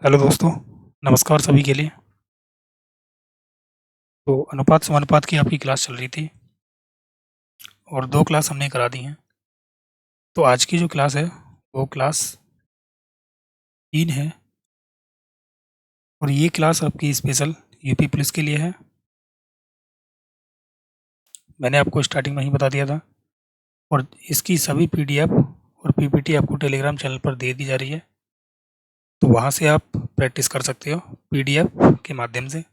Hello दोस्तों, नमस्कार सभी के लिए। तो अनुपात समानुपात की आपकी क्लास चल रही थी और 2 क्लास हमने करा दी हैं। तो आज की जो क्लास है वो क्लास 3 है और ये क्लास आपकी स्पेशल यूपी पुलिस के लिए है। मैंने आपको स्टार्टिंग में ही बता दिया था और इसकी सभी पीडीएफ और पीपीटी आपको टेलीग्राम चैनल पर दे दी जा रही है। तो वहाँ से आप प्रैक्टिस कर सकते हो पीडीएफ के माध्यम से।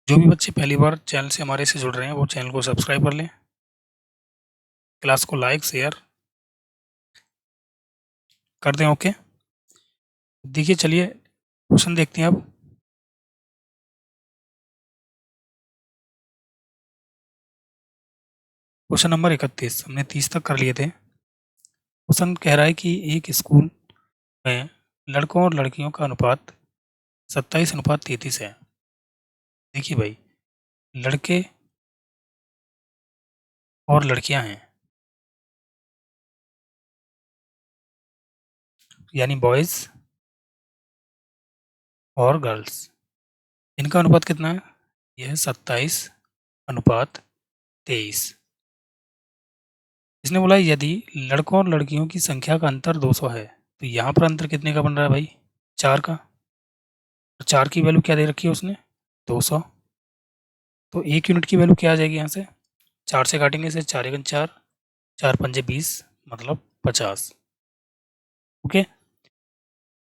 जो भी बच्चे पहली बार चैनल से हमारे से जुड़ रहे हैं वो चैनल को सब्सक्राइब कर लें, क्लास को लाइक शेयर कर दें। ओके, देखिए चलिए क्वेश्चन देखते हैं अब। क्वेश्चन नंबर 31 हमने 30 तक कर लिए थे। क्वेश्चन कह रहा है कि एक स्कूल में लड़कों और लड़कियों का अनुपात 27:33 है। देखिए भाई, लड़के और लड़कियां हैं, यानी बॉयज और गर्ल्स। इनका अनुपात कितना है? यह है 27:23। इसने बोला यदि लड़कों और लड़कियों की संख्या का अंतर 200 है तो यहाँ पर अंतर कितने का बन रहा है भाई? 4 का। और 4 की वैल्यू क्या दे रखी है उसने? 200। तो 1 यूनिट की वैल्यू क्या आ जाएगी यहाँ से? 4 से काटेंगे इसे, 4 एकन 4, 4 पंजे 20, मतलब 50। ओके,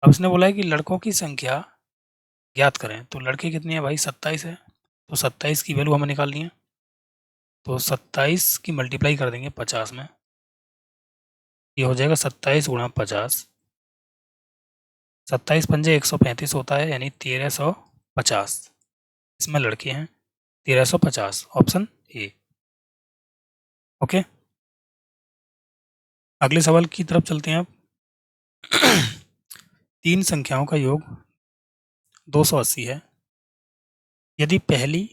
अब इसने बोला है कि लड़कों की संख्या ज्ञात करें। तो लड़के कितने हैं भाई? 27 है। तो 27 की वैल्यू हमें निकालनी है। तो 27 की मल्टीप्लाई कर देंगे 50 में। ये हो जाएगा 27 गुणा 50। 27 पंजे 135 होता है, यानी 1350। इसमें लड़के हैं 1350, ऑप्शन ए। ओके, अगले सवाल की तरफ चलते हैं अब। तीन संख्याओं का योग 280 है। यदि पहली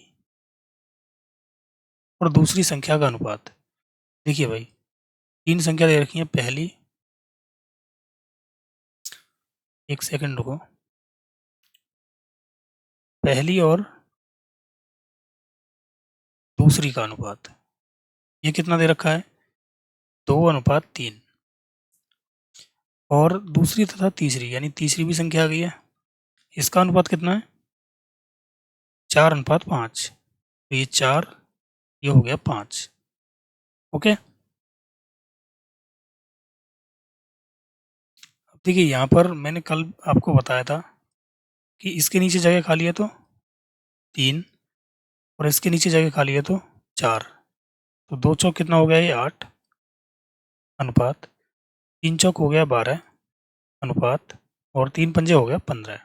और दूसरी संख्या का अनुपात, देखिए भाई, तीन संख्या दे रखी है। पहली, एक सेकंड रुको, पहली और दूसरी का अनुपात ये कितना दे रखा है? 2:3। और दूसरी तथा तीसरी, यानी तीसरी भी संख्या आ गई है, इसका अनुपात कितना है? 4:5। तो ये 4, ये हो गया 5। ओके, अब देखिए यहाँ पर मैंने कल आपको बताया था कि इसके नीचे जगह खाली है तो 3 और इसके नीचे जगह खाली है तो 4। तो 2 चौक कितना हो गया? ये 8 अनुपात, 3 चौक हो गया 12 अनुपात, और 3 पंजे हो गया 15।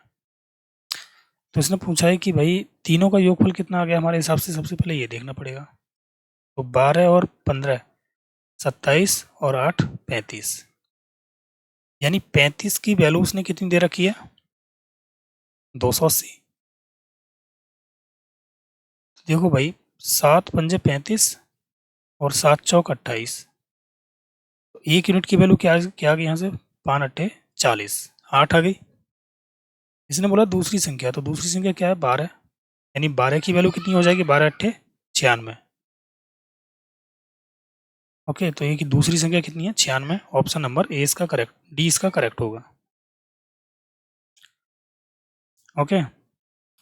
तो इसने पूछा है कि भाई तीनों का योगफल कितना आ गया हमारे हिसाब से। सबसे पहले ये देखना पड़ेगा। तो 12 और 15 27 और 8 35, यानी 35 की वैल्यू उसने कितनी दे रखी है? 280। देखो भाई, 7 पंजे 35 और 7 चौक 28। तो 1 यूनिट की वैल्यू क्या आ गई यहाँ से? 5 अट्ठे 40, 8 आ गई। इसने बोला दूसरी संख्या, तो दूसरी संख्या क्या है? 12, यानी 12 की वैल्यू कितनी हो जाएगी? 12 अट्ठे 96। ओके, तो ये की दूसरी संख्या कितनी है? 96। ऑप्शन नंबर ए इसका करेक्ट, डी इसका करेक्ट होगा। ओके,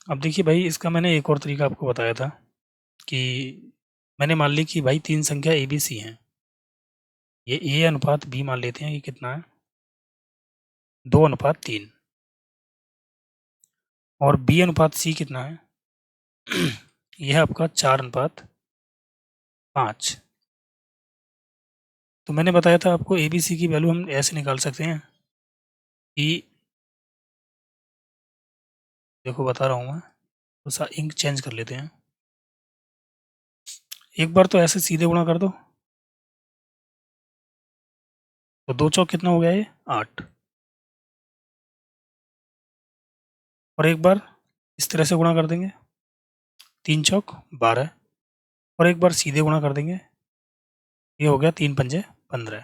अब देखिए भाई, इसका मैंने एक और तरीका आपको बताया था कि मैंने मान ली कि भाई तीन संख्या ए बी सी हैं। ये ए अनुपात बी मान लेते हैं, ये कितना है? 2:3। और बी अनुपात सी कितना है? यह है आपका 4:5। तो मैंने बताया था आपको ए बी सी की वैल्यू हम ऐसे निकाल सकते हैं कि, देखो बता रहा हूँ मैं, तो सा इंक चेंज कर लेते हैं। एक बार तो ऐसे सीधे गुणा कर दो, तो 2 चौक कितना हो गया? ये 8। और एक बार इस तरह से गुणा कर देंगे, 3 चौक 12। और एक बार सीधे गुणा कर देंगे, ये हो गया 3 पंजे 15।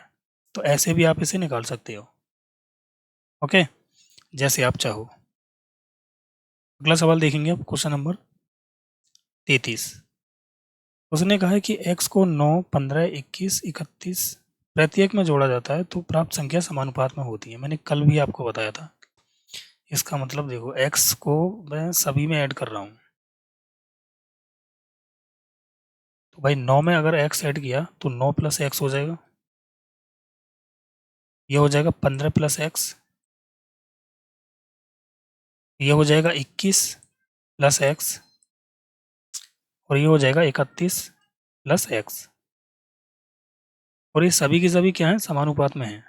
तो ऐसे भी आप इसे निकाल सकते हो। ओके, जैसे आप चाहो। अगला सवाल देखेंगे आप, क्वेश्चन नंबर 33। उसने कहा है कि x को 9, 15, 21, 31 प्रत्येक में जोड़ा जाता है तो प्राप्त संख्या समानुपात में होती है। मैंने कल भी आपको बताया था। इसका मतलब देखो, x को मैं सभी में ऐड कर रहा हूँ, तो भाई 9 में अगर x ऐड किया तो 9 प्लस एक्स हो जाएगा। ये हो जाएगा 15 प्लस एक्स। ये हो जाएगा 21 प्लस एक्स। और ये हो जाएगा 31 प्लस एक्स। और ये सभी के सभी क्या है, समानुपात में है।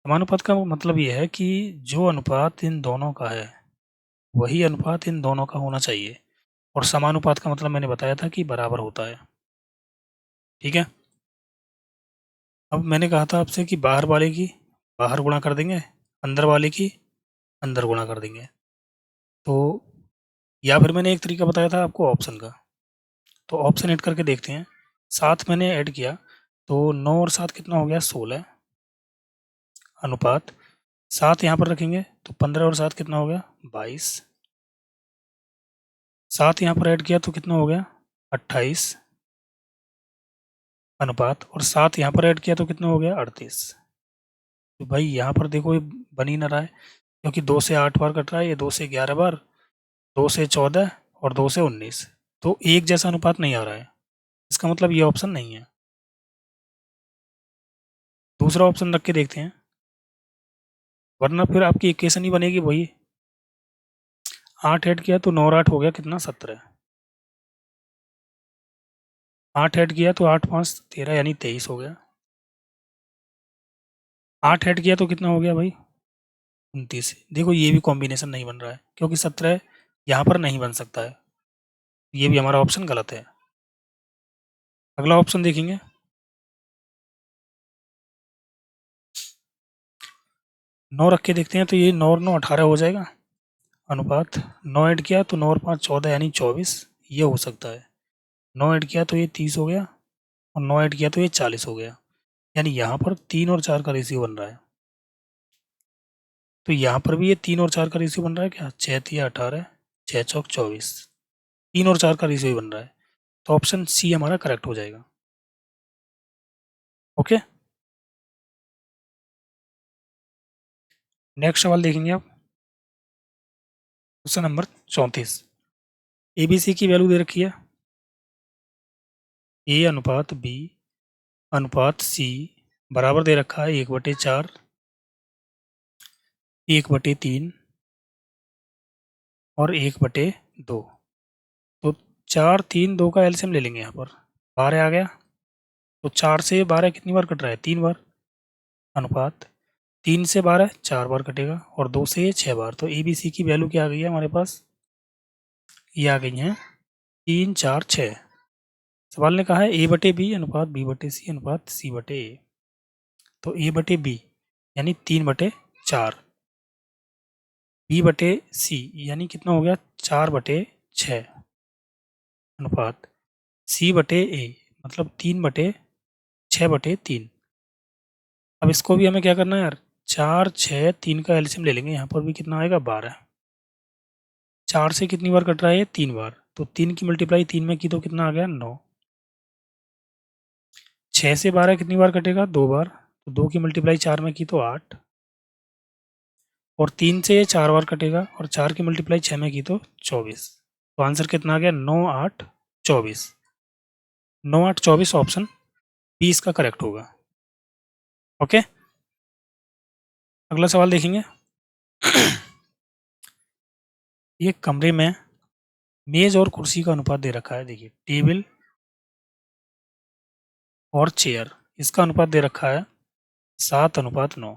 समानुपात का मतलब ये है कि जो अनुपात इन दोनों का है वही अनुपात इन दोनों का होना चाहिए। और समानुपात का मतलब मैंने बताया था कि बराबर होता है। ठीक है। अब मैंने कहा था आपसे कि बाहर वाले की बाहर गुणा कर देंगे, अंदर वाले की अंदर गुणा कर देंगे। तो या फिर मैंने एक तरीका बताया था आपको ऑप्शन का, तो ऑप्शन ऐड करके देखते हैं। 7 मैंने ऐड किया तो 9 और 7 कितना हो गया, 16 अनुपात। 7 यहाँ पर रखेंगे तो 15 और 7 कितना हो गया, 22। 7 यहाँ पर ऐड किया तो कितना हो गया, 28 अनुपात। और 7 यहाँ पर ऐड किया तो कितना हो गया, 38। तो भाई यहाँ पर देखो ये बन ही ना रहा है, क्योंकि 2 से 8 बार कट रहा है, ये 2 से 11 बार, 2 से 14 और 2 से 19। तो एक जैसा अनुपात नहीं आ रहा है। इसका मतलब ये ऑप्शन नहीं है। दूसरा ऑप्शन रख के देखते हैं, वरना फिर आपकी इक्वेशन ही बनेगी वही। 8 ऐड किया तो 9 और 8 हो गया कितना, 17। 8 ऐड किया तो 8 5 13 यानी 23 हो गया। 8 ऐड किया तो कितना हो गया भाई, 29। देखो ये भी कॉम्बिनेशन नहीं बन रहा है, क्योंकि 17 यहाँ पर नहीं बन सकता है। ये भी हमारा ऑप्शन गलत है। अगला ऑप्शन देखेंगे, 9 रख के देखते हैं। तो ये 9 और 9 18 हो जाएगा अनुपात। 9 ऐड किया तो 9 और 5 14 यानी 24, ये हो सकता है। 9 ऐड किया तो ये 30 हो गया, और 9 ऐड किया तो ये 40 हो गया। यानी यहाँ पर 3 और 4 का रेशियो बन रहा है। तो यहाँ पर भी ये 3 और 4 का रेशियो बन रहा है क्या, 6 तिया 18, 6 चौक 24, 3 और 4 का रेशियो ही बन रहा है। तो ऑप्शन सी हमारा करेक्ट हो जाएगा। ओके, नेक्स्ट सवाल देखेंगे आप, क्वेश्चन नंबर 34। एबीसी की वैल्यू दे रखी है, ए अनुपात बी अनुपात सी बराबर दे रखा है 1/4, 1/3 और 1/2। तो 4 3 2 का एलसीएम ले लेंगे यहाँ पर, 12 आ गया। तो 4 से 12 कितनी बार कट रहा है, 3 बार अनुपात। 3 से 12 4 बार कटेगा, और 2 से ये 6 बार। तो ए बी सी की वैल्यू क्या आ गई है हमारे पास, ये आ गई है 3 4 6। सवाल ने कहा है A/B अनुपात B/C अनुपात C/A। तो A/B यानी 3/4, B/C यानी कितना हो गया, 4/6 अनुपात C/A मतलब 3/6/3। अब इसको भी हमें क्या करना है यार, 4 6 3 का एलसीएम ले लेंगे। यहाँ पर भी कितना आएगा, 12। 4 से कितनी बार कट रहा है, 3 बार। तो 3 की मल्टीप्लाई 3 में की तो कितना आ गया, 9। 6 से 12 कितनी बार कटेगा, 2 बार। तो 2 की मल्टीप्लाई 4 में की तो 8। और 3 से ये 4 बार कटेगा, और 4 की मल्टीप्लाई 6 में की तो 24। तो आंसर कितना आ गया, 9 8 24। 9 8 24 ऑप्शन बी इसका करेक्ट होगा। ओके, अगला सवाल देखेंगे। ये कमरे में मेज और कुर्सी का अनुपात दे रखा है। देखिए, टेबल और चेयर, इसका अनुपात दे रखा है 7:9।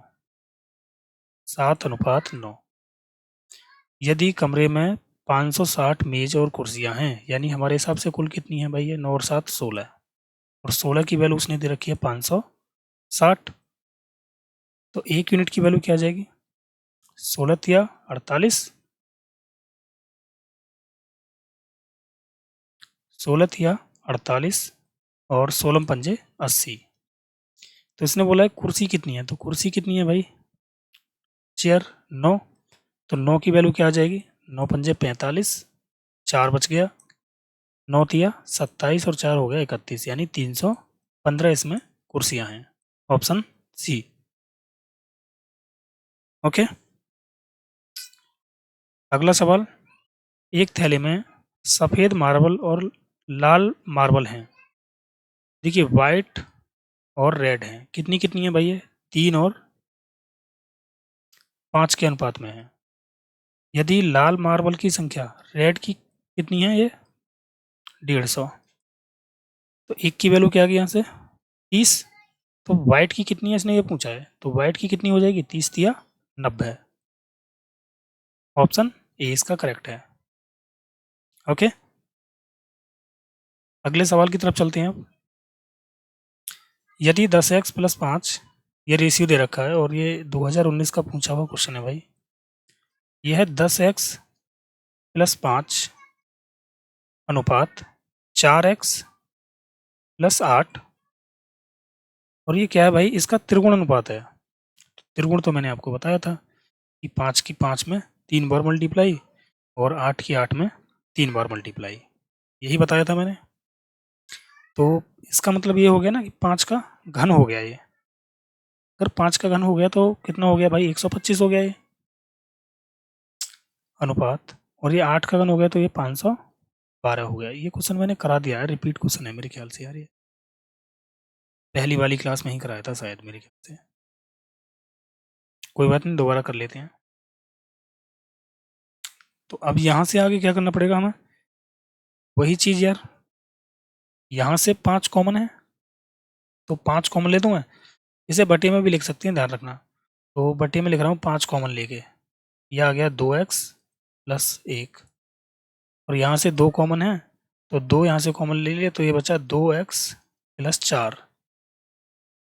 7:9। यदि कमरे में 560 मेज और कुर्सियां हैं, यानी हमारे हिसाब से कुल कितनी है भाई, ये 9 और 7 16। और 16 की वैल्यू उसने दे रखी है 560। तो 1 यूनिट की वैल्यू क्या आ जाएगी, 16 या 48। 16 या 48 और 16 पंजे 80। तो इसने बोला है कुर्सी कितनी है, तो कुर्सी कितनी है भाई, चेयर 9, तो 9 की वैल्यू क्या आ जाएगी, 9 पंजे 45, 4 बच गया, 9 तिया 27 और 4 हो गया 31, यानी 315 इसमें कुर्सियां हैं। Option C. ओके, अगला सवाल, एक थैले में सफ़ेद मार्बल और लाल मार्बल हैं। देखिए वाइट और रेड हैं, कितनी कितनी है भाई ये, 3 और 5 के अनुपात में है। यदि लाल मार्बल की संख्या रेड की कितनी है, ये 150, तो एक की वैल्यू क्या आ गई यहाँ से 30, तो वाइट की कितनी है इसने ये पूछा है, तो वाइट की कितनी हो जाएगी 30 तिया 90। ऑप्शन ए इसका करेक्ट है। ओके, अगले सवाल की तरफ चलते हैं अब। यदि 10x + 5 ये रेशियो दे रखा है और ये 2019 का पूछा हुआ क्वेश्चन है भाई, ये है 10x + 5 अनुपात 4x + 8, और ये क्या है भाई, इसका त्रिगुण अनुपात है। त्रिगुण तो मैंने आपको बताया था कि 5 की 5 में 3 बार मल्टीप्लाई और 8 की 8 में 3 बार मल्टीप्लाई, यही बताया था मैंने। तो इसका मतलब ये हो गया ना कि 5 का घन हो गया ये। अगर 5 का घन हो गया तो कितना हो गया भाई, 125 हो गया ये अनुपात, और ये 8 का घन हो गया तो ये 512 हो गया। ये क्वेश्चन मैंने करा दिया है, रिपीट क्वेश्चन है मेरे ख्याल से यार, ये पहली वाली क्लास में ही कराया था शायद मेरे ख्याल से। कोई बात नहीं, दोबारा कर लेते हैं। तो अब यहाँ से आगे क्या करना पड़ेगा हमें, वही चीज़ यार, यहाँ से 5 कॉमन है तो 5 कॉमन ले दूँ मैं, इसे बटे में भी लिख सकते हैं, ध्यान रखना। तो बटे में लिख रहा हूँ 5 कॉमन लेके, यह आ गया 2x + 1, और यहाँ से 2 कॉमन है तो 2 यहाँ से कॉमन ले लिए तो ये बचा 2x + 4,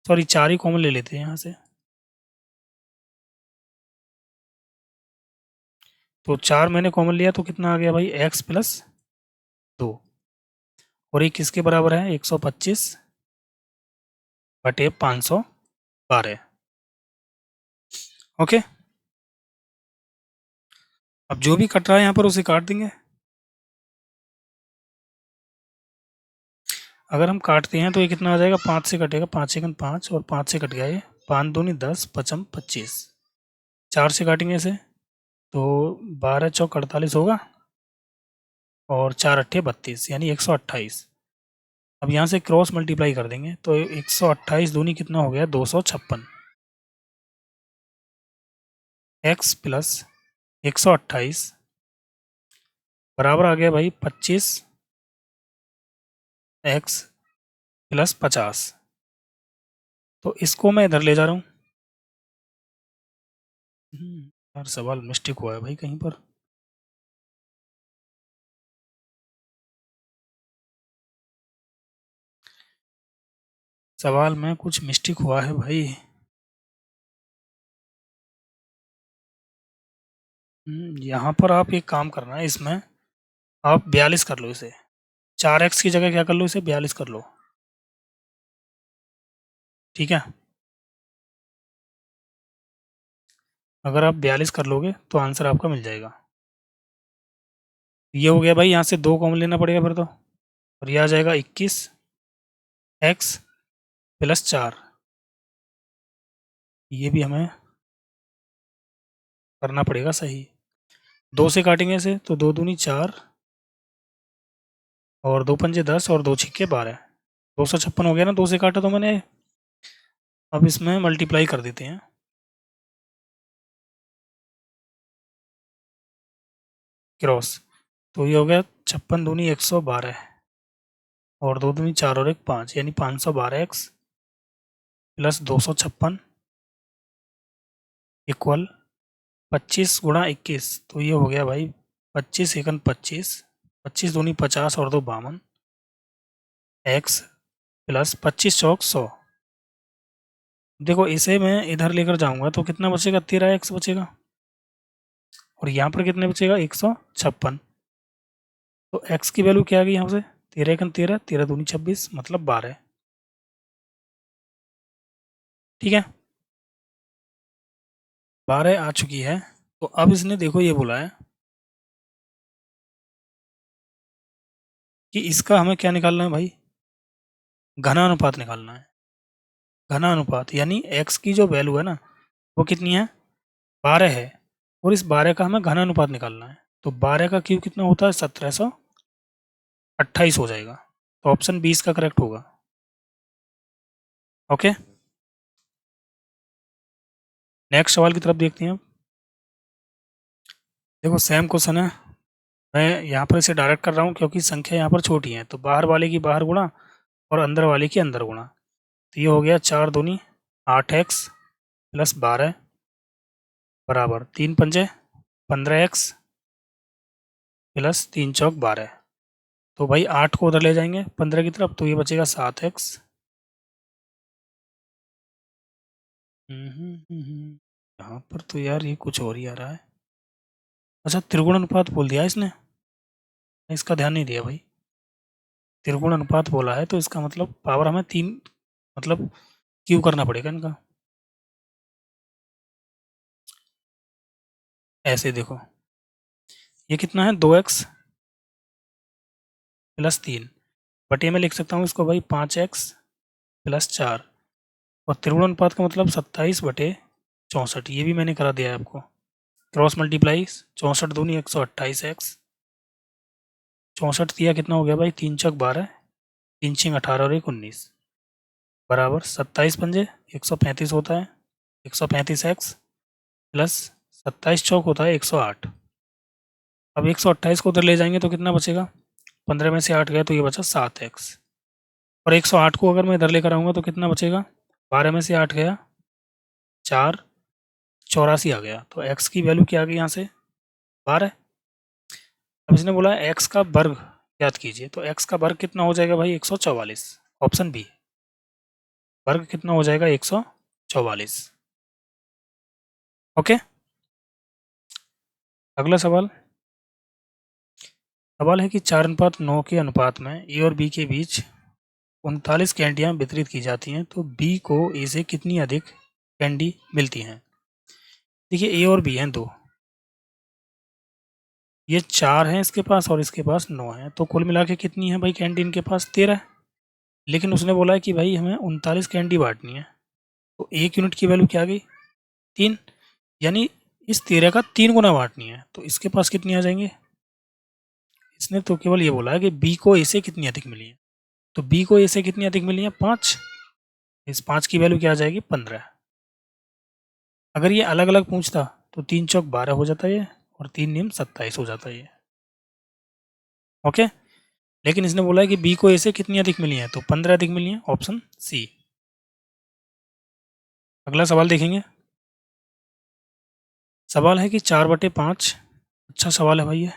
सॉरी 4 ही कॉमन ले लेते हैं यहाँ से। तो 4 मैंने कॉमन लिया तो कितना आ गया भाई, x + 2, और ये किसके बराबर है, 125 बटे 512। ओके, अब जो भी कट रहा है यहाँ पर उसे काट देंगे। अगर हम काटते हैं तो ये कितना आ जाएगा, 5 से कटेगा, 5 एकन 5 और 5 से कट गया ये, 5 दूनी 10 पचम 25, 4 से काटेंगे इसे तो 12 चौक 48 होगा, और 4 अट्ठे 32, यानी 128। अब यहाँ से क्रॉस मल्टीप्लाई कर देंगे तो 128 दूनी कितना हो गया, 256, x + 128 बराबर आ गया भाई 25 x + 50। तो इसको मैं इधर ले जा रहा हूँ। यार सवाल मिस्टेक हुआ है भाई कहीं पर। सवाल में कुछ मिस्टेक हुआ है भाई। यहाँ पर आप एक काम करना है, इसमें आप 42 कर लो इसे, 4x की जगह क्या कर लो, इसे 42 कर लो, ठीक है। अगर आप 42 कर लोगे तो आंसर आपका मिल जाएगा। ये हो गया भाई, यहाँ से 2 कॉमन लेना पड़ेगा फिर तो, और ये आ जाएगा 21 x + 4। ये भी हमें करना पड़ेगा सही। 2 से काटेंगे इसे तो 2 दूनी 4 और 2 पंजे 10 और 2 छिक्के 12, 256 हो गया ना, 2 से काटा तो मैंने। अब इसमें मल्टीप्लाई कर देते हैं, क्रॉस, तो ये हो गया 56 दूनी 112 और 2 दूनी 4 और 1 5, यानी 512x + 256 इक्वल 25 × 21, तो ये हो गया भाई 25 एकन 25, 25 दूनी 50 और 2 52, x + 25 चौक 100। देखो इसे मैं इधर लेकर जाऊंगा तो कितना बचेगा, 13x बचेगा, और यहाँ पर कितने बचेगा, 156। तो x की वैल्यू क्या आ गई यहाँ से, 13 एकन 13, 13 दूनी 26 मतलब 12, ठीक है। 12 आ चुकी है। तो अब इसने देखो ये बोला है कि इसका हमें क्या निकालना है भाई, घनानुपात निकालना है। घनानुपात यानी x की जो वैल्यू है ना वो कितनी है, 12 है, और इस 12 का हमें घनानुपात निकालना है। तो 12 का क्यूब कितना होता है, 1728 हो जाएगा। तो ऑप्शन 20 का करेक्ट होगा। ओके, नेक्स्ट सवाल की तरफ देखते हैं। देखो सेम क्वेश्चन है, मैं यहाँ पर इसे डायरेक्ट कर रहा हूँ क्योंकि संख्या यहाँ पर छोटी है। तो बाहर वाले की बाहर गुणा और अंदर वाले की अंदर गुणा। तो ये हो गया 4 दूनी 8x प्लस 12 बराबर 3 पंजे 15x प्लस 3 चौक 12। तो भाई 8 को उधर ले जाएंगे 15 की तरफ, तो ये बचेगा 7x। यहाँ पर तो यार ये कुछ और ही आ रहा है। अच्छा, त्रिगुण अनुपात बोल दिया इसने, इसका ध्यान नहीं दिया भाई। त्रिगुण अनुपात बोला है तो इसका मतलब पावर हमें 3 मतलब क्यू करना पड़ेगा इनका। ऐसे देखो, ये कितना है 2x प्लस 3 बटे में लिख सकता हूँ इसको भाई 5x प्लस 4। और त्रिगुण अनुपात का मतलब 27/64, ये भी मैंने करा दिया है आपको। क्रॉस मल्टीप्लाई 64 दूनी 128x। 64 दिया कितना हो गया भाई, 3 चौक 12 3 छिंग 18 और 1 19 बराबर 27 पंजे 135 होता है 135x प्लस 27 चौक होता है 108। अब 128 को उधर ले जाएंगे तो कितना बचेगा, 15 में से 8 गया तो ये बचा 7x। और 108 को अगर मैं इधर लेकर आऊँगा तो कितना बचेगा, 12 में से 8 गया 4 84 आ गया। तो x की वैल्यू क्या आ गई यहाँ से, 12। अब इसने बोला x का वर्ग ज्ञात कीजिए, तो x का वर्ग कितना हो जाएगा भाई 144। ऑप्शन बी, वर्ग कितना हो जाएगा 144। ओके, अगला सवाल। सवाल है कि 4:9 के अनुपात में ए और बी के बीच 39 कैंडियाँ वितरित की जाती हैं, तो बी को ए से कितनी अधिक कैंडी मिलती हैं। देखिए ए और बी हैं दो, ये 4 हैं इसके पास और इसके पास 9 है, तो कुल मिला के कितनी है भाई कैंडी इनके पास, 13। लेकिन उसने बोला है कि भाई हमें 39 कैंडी बांटनी है, तो 1 यूनिट की वैल्यू क्या आ गई, 3। यानी इस 13 का 3 गुना बांटनी है, तो इसके पास कितनी आ जाएंगे। इसने तो केवल ये बोला है कि बी को ए से कितनी अधिक मिली है, तो बी को ए से कितनी अधिक मिली है 5। इस 5 की वैल्यू क्या आ जाएगी 15। अगर ये अलग अलग पूछता तो 3 चौक 12 हो जाता है और 3 नियम 27 हो जाता है। ओके, लेकिन इसने बोला है कि बी को ए से कितनी अधिक मिली है, तो 15 अधिक मिली है, ऑप्शन सी। अगला सवाल देखेंगे। सवाल है कि 4/5, अच्छा सवाल है भाई ये।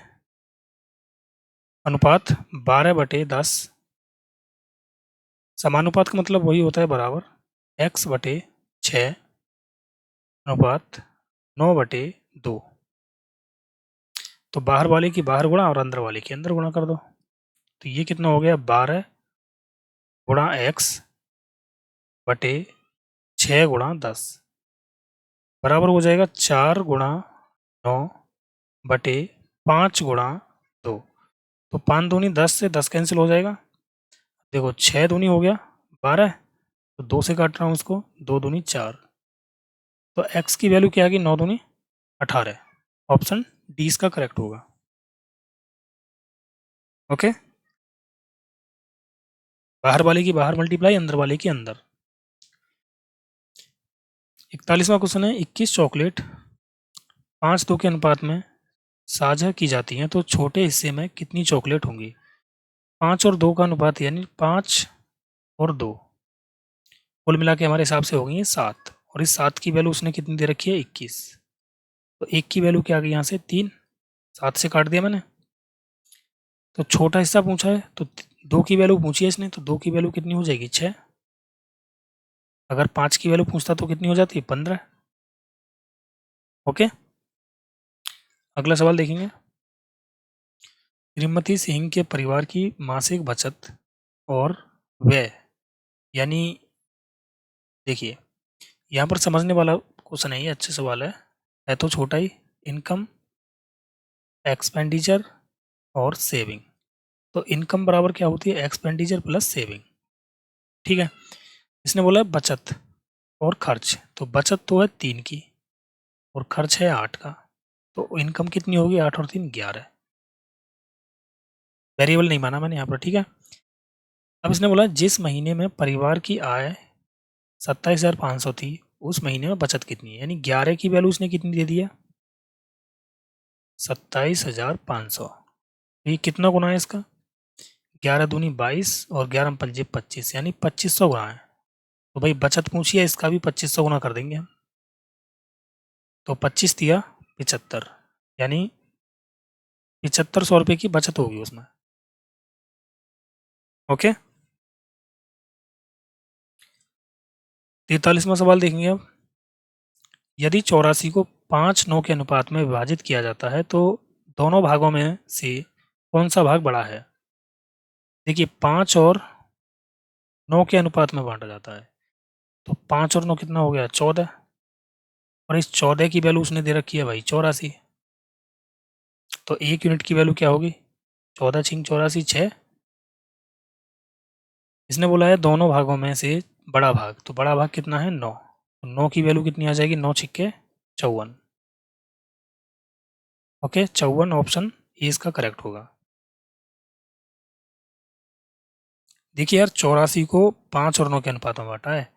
अनुपात 12/10, समानुपात का मतलब वही होता है बराबर x/6 अनुपात 9/2। तो बाहर वाले की बाहर गुणा और अंदर वाले की अंदर गुणा कर दो। तो ये कितना हो गया 12 गुणा x/6 गुणा 10 बराबर हो जाएगा 4 गुणा 9/5 गुणा 2। तो 5 दूनी 10 से 10 कैंसिल हो जाएगा। देखो 6 दूनी हो गया 12, तो 2 से काट रहा हूँ उसको, 2 दूनी 4। तो x की वैल्यू क्या आ गई 9 दूनी 18। ऑप्शन डी इसका करेक्ट होगा। ओके, बाहर वाले की बाहर मल्टीप्लाई अंदर वाले की अंदर। 41वां क्वेश्चन है 21 चॉकलेट 5-2 के अनुपात में साझा की जाती हैं, तो छोटे हिस्से में कितनी चॉकलेट होंगी। 5 और 2 का अनुपात यानी 5 और 2 कुल मिला के हमारे हिसाब से हो गई है 7। और इस 7 की वैल्यू उसने कितनी दे रखी है 21। तो 1 की वैल्यू क्या आ गई यहाँ से 3, 7 से काट दिया मैंने। तो छोटा हिस्सा पूछा है तो 2 की वैल्यू पूछी है इसने, तो 2 की वैल्यू कितनी हो जाएगी 6। अगर 5 की वैल्यू पूछता तो कितनी हो जाती है 15। ओके, अगला सवाल देखेंगे। श्रीमती सिंह के परिवार की मासिक बचत और व्यय, यानी देखिए यहाँ पर समझने वाला क्वेश्चन है, ये अच्छा सवाल है। है तो छोटा ही, इनकम, एक्सपेंडिचर और सेविंग। तो इनकम बराबर क्या होती है, एक्सपेंडिचर प्लस सेविंग, ठीक है। इसने बोला है बचत और खर्च, तो बचत तो है 3 की और खर्च है 8 का, तो इनकम कितनी होगी, 8 और 3 11। वेरिएबल नहीं माना मैंने यहाँ पर, ठीक है। अब इसने बोला जिस महीने में परिवार की आय 27,500 थी, उस महीने में बचत कितनी है, यानी 11 की वैल्यू उसने कितनी दे दी है, 27,500। ये कितना गुना है इसका, 11 दूनी 22 और 11 पंजे 25, यानी 2500 गुना है। तो भाई बचत पूछी है, इसका भी 2500 गुना कर देंगे हम। तो 25 दिया 75, यानी 7500 रुपये की बचत होगी उसमें। ओके, 43वां सवाल देखेंगे अब। यदि 84 को 5-9 के अनुपात में विभाजित किया जाता है तो दोनों भागों में से कौन सा भाग बड़ा है। देखिए 5 और 9 के अनुपात में बांटा जाता है, तो 5 और 9 कितना हो गया, 14। और इस 14 की वैल्यू उसने दे रखी है भाई 84, तो 1 यूनिट की वैल्यू क्या होगी, 14 छिंग 84 6। इसने बोला है दोनों भागों में से बड़ा भाग, तो बड़ा भाग कितना है 9, तो 9 की वैल्यू कितनी आ जाएगी, 9 छिक्के 54। ओके, 54 ऑप्शन ए इसका करेक्ट होगा। देखिए यार 84 को 5 और 9 के अनुपात में बांटा है,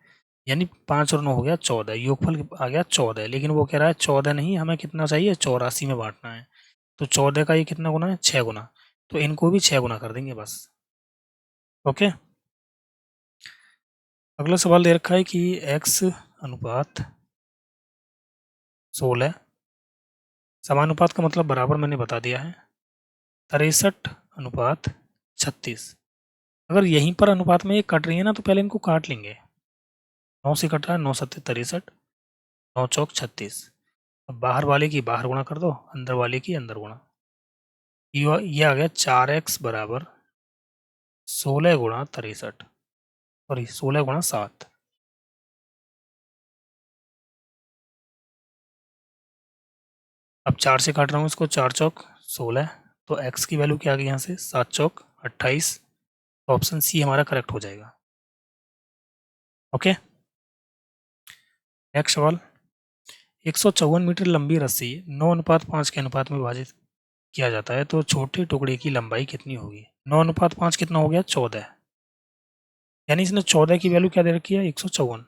यानी 5 और 9 हो गया 14, योगफल आ गया 14, लेकिन वो कह रहा है 14 नहीं, हमें कितना चाहिए, 84 में बांटना है। तो 14 का ये कितना गुना है, 6 गुना, तो इनको भी 6 गुना कर देंगे बस। ओके, अगला सवाल दे रखा है कि x अनुपात 16, समानुपात का मतलब बराबर मैंने बता दिया है, 63 अनुपात 36। अगर यहीं पर अनुपात में ये कट रही है ना, तो पहले इनको काट लेंगे। 9 से कट रहा है, 9 सत्ते 63, 9 चौक 36। अब बाहर वाले की बाहर गुणा कर दो, अंदर वाले की अंदर गुणा। ये आ गया 4x बराबर 16 गुणा 63, सॉरी 16 गुणा 7। अब 4 से काट रहा हूँ इसको, 4 चौक 16, तो x की वैल्यू क्या आ गई यहाँ से, 7 चौक 28। तो ऑप्शन सी हमारा करेक्ट हो जाएगा। ओके, नेक्स्ट सवाल। 154 मीटर लंबी रस्सी 9:5 के अनुपात में विभाजित किया जाता है तो छोटे टुकड़े की लंबाई कितनी होगी। 9:5 कितना हो गया, 14, यानी इसने 14 की वैल्यू क्या दे रखी है, 154।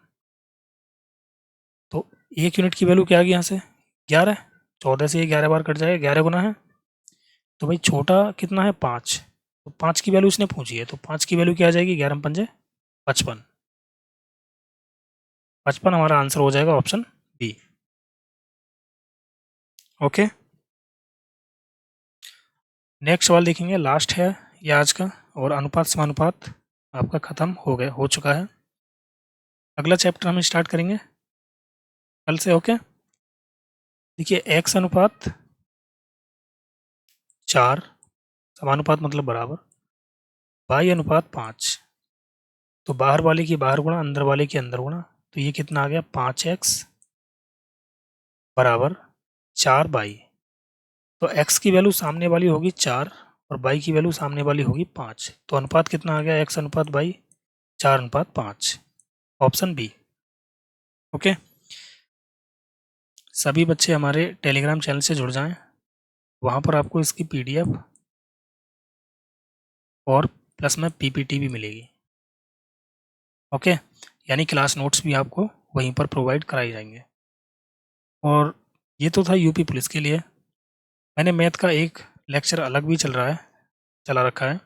तो 1 यूनिट की वैल्यू क्या आ गई यहाँ से, 11। 14 से ये 11 बार कट जाएगा, 11 गुना है। तो भाई छोटा कितना है, 5, तो 5 की वैल्यू इसने पूछी है, तो 5 की वैल्यू क्या आ जाएगी, 11 पंजे 55। 55 हमारा आंसर हो जाएगा ऑप्शन बी। ओके, नेक्स्ट सवाल देखेंगे, लास्ट है ये आज का, और अनुपात समानुपात आपका खत्म हो चुका है। अगला चैप्टर हम स्टार्ट करेंगे कल से। ओके, देखिए x अनुपात 4, समानुपात मतलब बराबर, y अनुपात 5, तो बाहर वाले की बाहर गुणा, अंदर वाले की अंदर गुणा, तो ये कितना आ गया, 5x बराबर 4y। तो x की वैल्यू सामने वाली होगी 4 और y की वैल्यू सामने वाली होगी 5, तो अनुपात कितना आ गया, x अनुपात y 4:5, ऑप्शन बी। ओके, सभी बच्चे हमारे टेलीग्राम चैनल से जुड़ जाएं, वहाँ पर आपको इसकी PDF और प्लस में PPT भी मिलेगी। ओके, यानी क्लास नोट्स भी आपको वहीं पर प्रोवाइड कराई जाएंगे। और ये तो था यूपी पुलिस के लिए। मैंने मैथ का एक लेक्चर अलग भी चला रखा है,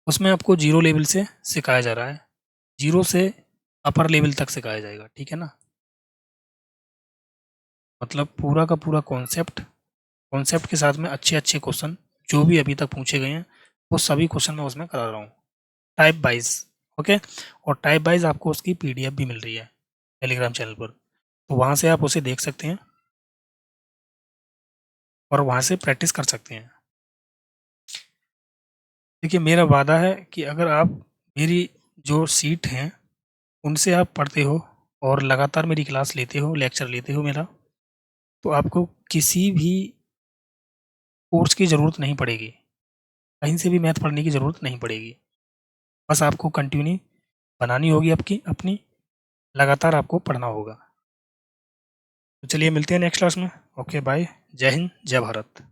उसमें आपको जीरो लेवल से सिखाया जा रहा है, जीरो से अपर लेवल तक सिखाया जाएगा, ठीक है ना। मतलब पूरा का पूरा कॉन्सेप्ट के साथ में अच्छे अच्छे क्वेश्चन जो भी अभी तक पूछे गए हैं वो सभी क्वेश्चन मैं उसमें करा रहा हूँ, टाइप वाइज। ओके, और टाइप वाइज आपको उसकी PDF भी मिल रही है टेलीग्राम चैनल पर, तो वहाँ से आप उसे देख सकते हैं और वहाँ से प्रैक्टिस कर सकते हैं। देखिए मेरा वादा है कि अगर आप मेरी जो सीट हैं उनसे आप पढ़ते हो और लगातार मेरी क्लास लेते हो, लेक्चर लेते हो मेरा, तो आपको किसी भी कोर्स की ज़रूरत नहीं पड़ेगी, कहीं से भी मैथ पढ़ने की ज़रूरत नहीं पड़ेगी। बस आपको कंटिन्यू बनानी होगी आपकी अपनी, लगातार आपको पढ़ना होगा। तो चलिए मिलते हैं नेक्स्ट क्लास में। ओके बाय, जय हिंद, जय भारत।